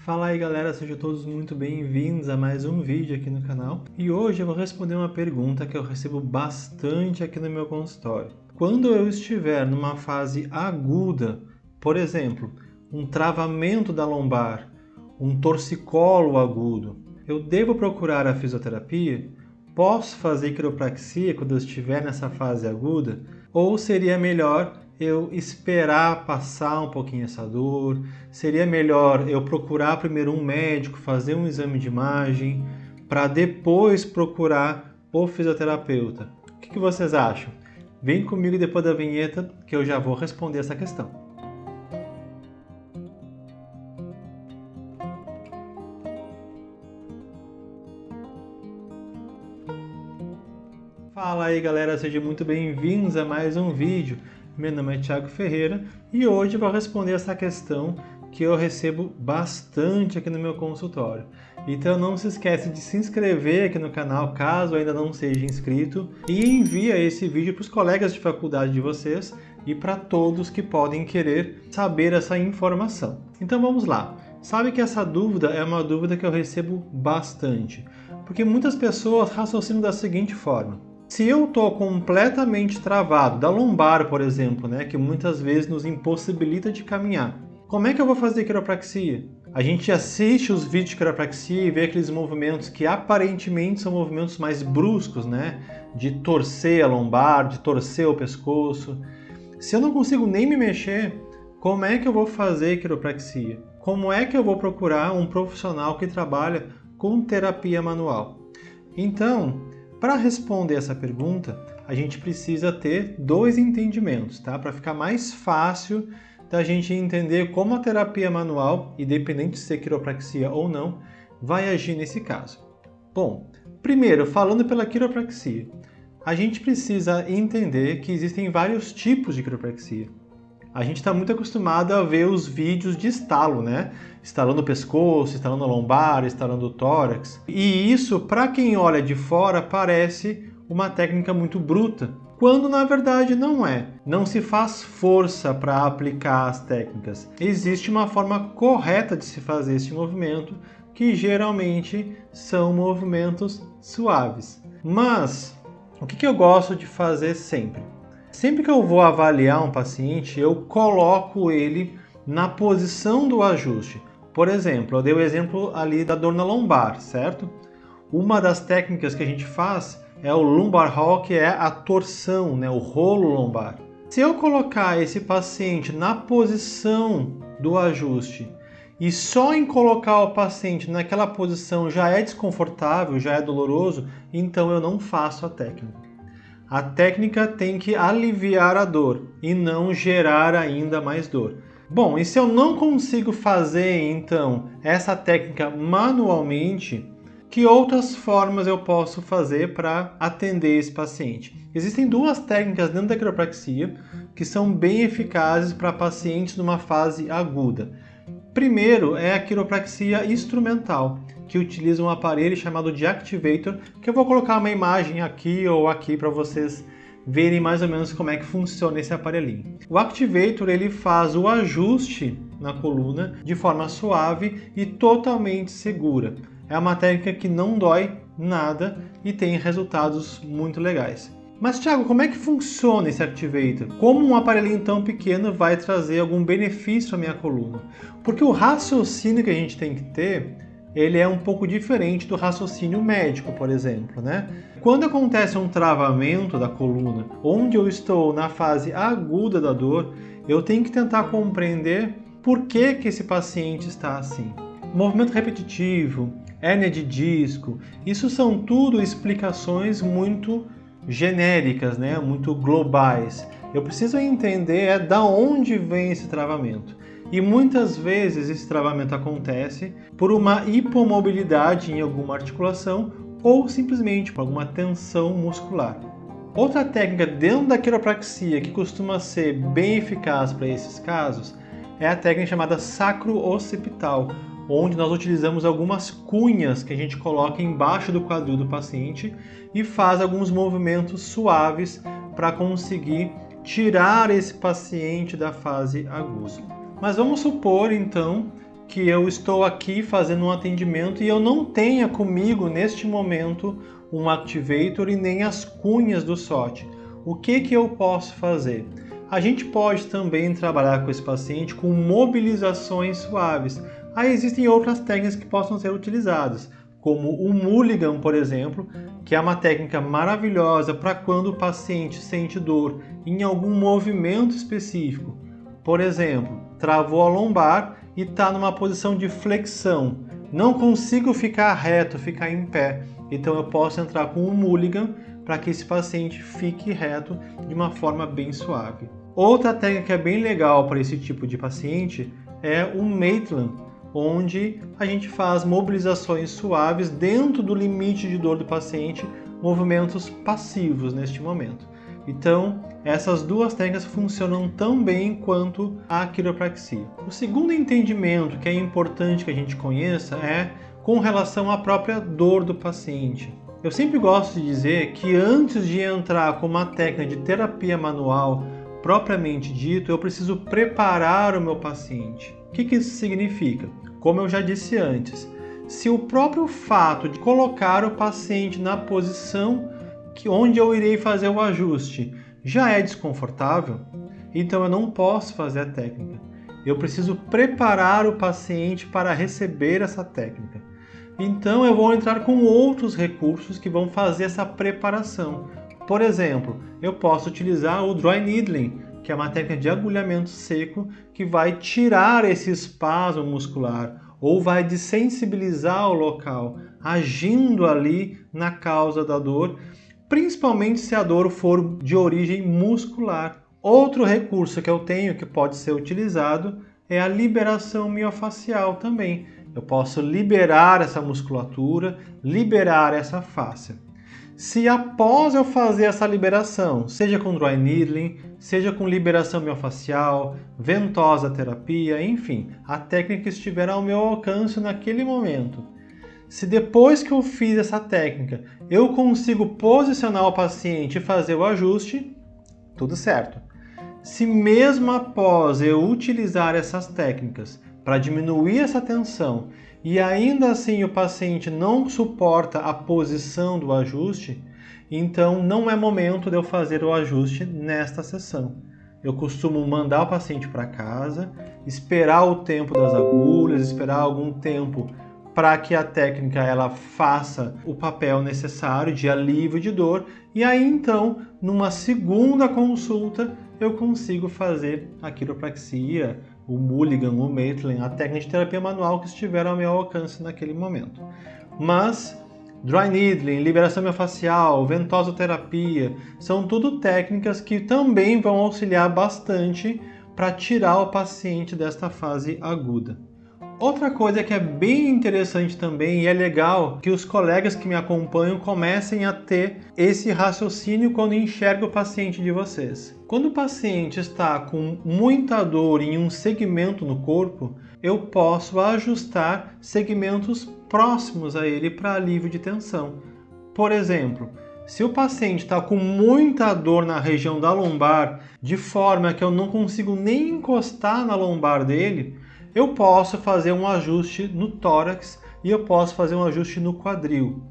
Fala aí galera, sejam todos muito bem-vindos a mais um vídeo aqui no canal. E hoje eu vou responder uma pergunta que eu recebo bastante aqui no meu consultório. Quando eu estiver numa fase aguda, por exemplo, um travamento da lombar, um torcicolo agudo, eu devo procurar a fisioterapia? Posso fazer quiropraxia quando eu estiver nessa fase aguda? Ou seria melhor eu esperar passar um pouquinho essa dor? Seria melhor eu procurar primeiro um médico, fazer um exame de imagem, para depois procurar o fisioterapeuta? O que vocês acham? Vem comigo depois da vinheta que eu já vou responder essa questão. Fala aí galera, sejam muito bem-vindos a mais um vídeo. Meu nome é Thiago Ferreira e hoje eu vou responder essa questão que eu recebo bastante aqui no meu consultório. Então não se esquece de se inscrever aqui no canal caso ainda não seja inscrito e envia esse vídeo para os colegas de faculdade de vocês e para todos que podem querer saber essa informação. Então vamos lá. Sabe que essa dúvida é uma dúvida que eu recebo bastante, porque muitas pessoas raciocinam da seguinte forma: se eu estou completamente travado da lombar, por exemplo, que muitas vezes nos impossibilita de caminhar, como é que eu vou fazer quiropraxia? A gente assiste os vídeos de quiropraxia e vê aqueles movimentos que aparentemente são movimentos mais bruscos, de torcer a lombar, de torcer o pescoço. Se eu não consigo nem me mexer, como é que eu vou fazer quiropraxia? Como é que eu vou procurar um profissional que trabalha com terapia manual? Então, para responder essa pergunta, a gente precisa ter dois entendimentos, tá? Para ficar mais fácil da gente entender como a terapia manual, independente de ser quiropraxia ou não, vai agir nesse caso. Bom, primeiro, falando pela quiropraxia, a gente precisa entender que existem vários tipos de quiropraxia. A gente está muito acostumado a ver os vídeos de estalo, Estalando o pescoço, estalando a lombar, estalando o tórax. E isso, para quem olha de fora, parece uma técnica muito bruta, quando na verdade não é. Não se faz força para aplicar as técnicas. Existe uma forma correta de se fazer esse movimento, que geralmente são movimentos suaves. Mas, o que eu gosto de fazer sempre? Sempre que eu vou avaliar um paciente, eu coloco ele na posição do ajuste. Por exemplo, eu dei o exemplo ali da dor na lombar, certo? Uma das técnicas que a gente faz é o lumbar roll, que é a torção, o rolo lombar. Se eu colocar esse paciente na posição do ajuste e só em colocar o paciente naquela posição já é desconfortável, já é doloroso, então eu não faço a técnica. A técnica tem que aliviar a dor e não gerar ainda mais dor. Bom, e se eu não consigo fazer, então, essa técnica manualmente, que outras formas eu posso fazer para atender esse paciente? Existem duas técnicas dentro da quiropraxia que são bem eficazes para pacientes numa fase aguda. Primeiro é a quiropraxia instrumental, que utiliza um aparelho chamado de Activator, que eu vou colocar uma imagem aqui ou aqui para vocês verem mais ou menos como é que funciona esse aparelhinho. O Activator ele faz o ajuste na coluna de forma suave e totalmente segura. É uma técnica que não dói nada e tem resultados muito legais. Mas Thiago, como é que funciona esse Activator? Como um aparelhinho tão pequeno vai trazer algum benefício à minha coluna? Porque o raciocínio que a gente tem que ter, ele é um pouco diferente do raciocínio médico, por exemplo, Quando acontece um travamento da coluna, onde eu estou na fase aguda da dor, eu tenho que tentar compreender por que esse paciente está assim. Movimento repetitivo, hérnia de disco, isso são tudo explicações muito genéricas, muito globais. Eu preciso entender da onde vem esse travamento. E muitas vezes esse travamento acontece por uma hipomobilidade em alguma articulação ou simplesmente por alguma tensão muscular. Outra técnica dentro da quiropraxia que costuma ser bem eficaz para esses casos é a técnica chamada sacro-occipital, onde nós utilizamos algumas cunhas que a gente coloca embaixo do quadril do paciente e faz alguns movimentos suaves para conseguir tirar esse paciente da fase aguda. Mas vamos supor, então, que eu estou aqui fazendo um atendimento e eu não tenha comigo neste momento um Activator e nem as cunhas do SOT. O que eu posso fazer? A gente pode também trabalhar com esse paciente com mobilizações suaves. Aí existem outras técnicas que possam ser utilizadas, como o Mulligan, por exemplo, que é uma técnica maravilhosa para quando o paciente sente dor em algum movimento específico. Por exemplo, travou a lombar e está numa posição de flexão. Não consigo ficar reto, ficar em pé. Então eu posso entrar com o Mulligan para que esse paciente fique reto de uma forma bem suave. Outra técnica que é bem legal para esse tipo de paciente é o Maitland, onde a gente faz mobilizações suaves dentro do limite de dor do paciente, movimentos passivos neste momento. Então, essas duas técnicas funcionam tão bem quanto a quiropraxia. O segundo entendimento que é importante que a gente conheça é com relação à própria dor do paciente. Eu sempre gosto de dizer que antes de entrar com uma técnica de terapia manual propriamente dito, eu preciso preparar o meu paciente. O que isso significa? Como eu já disse antes, se o próprio fato de colocar o paciente na posição onde eu irei fazer o ajuste já é desconfortável, então eu não posso fazer a técnica. Eu preciso preparar o paciente para receber essa técnica. Então eu vou entrar com outros recursos que vão fazer essa preparação. Por exemplo, eu posso utilizar o Dry Needling, que é uma técnica de agulhamento seco que vai tirar esse espasmo muscular ou vai desensibilizar o local, agindo ali na causa da dor, principalmente se a dor for de origem muscular. Outro recurso que eu tenho que pode ser utilizado é a liberação miofacial também. Eu posso liberar essa musculatura, liberar essa fáscia. Se após eu fazer essa liberação, seja com dry needling, seja com liberação miofacial, ventosa terapia, enfim, a técnica estiver ao meu alcance naquele momento, se depois que eu fiz essa técnica eu consigo posicionar o paciente e fazer o ajuste, tudo certo. Se mesmo após eu utilizar essas técnicas para diminuir essa tensão e ainda assim o paciente não suporta a posição do ajuste, então não é momento de eu fazer o ajuste nesta sessão. Eu costumo mandar o paciente para casa, esperar o tempo das agulhas, esperar algum tempo para que a técnica ela faça o papel necessário de alívio de dor e aí então, numa segunda consulta, eu consigo fazer a quiropraxia, o Mulligan, o Maitland, a técnica de terapia manual que estiver ao meu alcance naquele momento. Mas dry needling, liberação miofacial, ventosoterapia, são tudo técnicas que também vão auxiliar bastante para tirar o paciente desta fase aguda. Outra coisa que é bem interessante também e é legal que os colegas que me acompanham comecem a ter esse raciocínio quando enxergam o paciente de vocês. Quando o paciente está com muita dor em um segmento no corpo, eu posso ajustar segmentos próximos a ele para alívio de tensão. Por exemplo, se o paciente está com muita dor na região da lombar, de forma que eu não consigo nem encostar na lombar dele, eu posso fazer um ajuste no tórax e eu posso fazer um ajuste no quadril.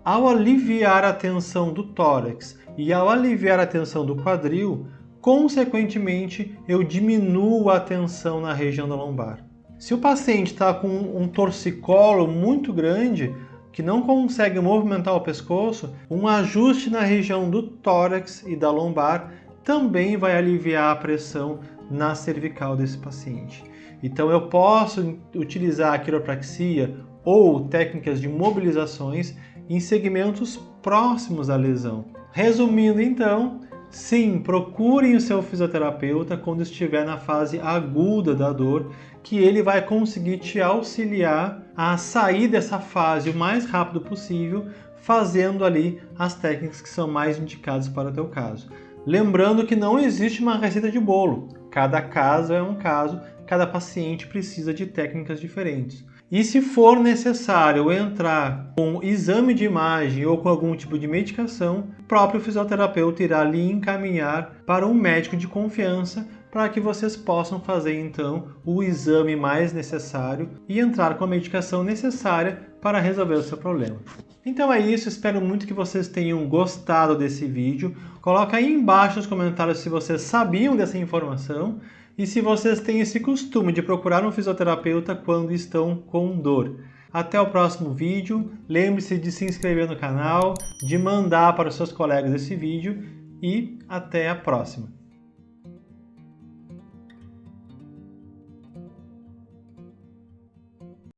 Ao aliviar a tensão do tórax e ao aliviar a tensão do quadril, consequentemente eu diminuo a tensão na região da lombar. Se o paciente está com um torcicolo muito grande, que não consegue movimentar o pescoço, um ajuste na região do tórax e da lombar também vai aliviar a pressão na cervical desse paciente. Então eu posso utilizar a quiropraxia ou técnicas de mobilizações em segmentos próximos à lesão. Resumindo então, sim, procurem o seu fisioterapeuta quando estiver na fase aguda da dor, que ele vai conseguir te auxiliar a sair dessa fase o mais rápido possível, fazendo ali as técnicas que são mais indicadas para o teu caso. Lembrando que não existe uma receita de bolo. Cada caso é um caso, cada paciente precisa de técnicas diferentes. E se for necessário entrar com exame de imagem ou com algum tipo de medicação, o próprio fisioterapeuta irá lhe encaminhar para um médico de confiança para que vocês possam fazer então o exame mais necessário e entrar com a medicação necessária para resolver o seu problema. Então é isso, espero muito que vocês tenham gostado desse vídeo. Coloca aí embaixo nos comentários se vocês sabiam dessa informação e se vocês têm esse costume de procurar um fisioterapeuta quando estão com dor. Até o próximo vídeo, lembre-se de se inscrever no canal, de mandar para os seus colegas esse vídeo e até a próxima.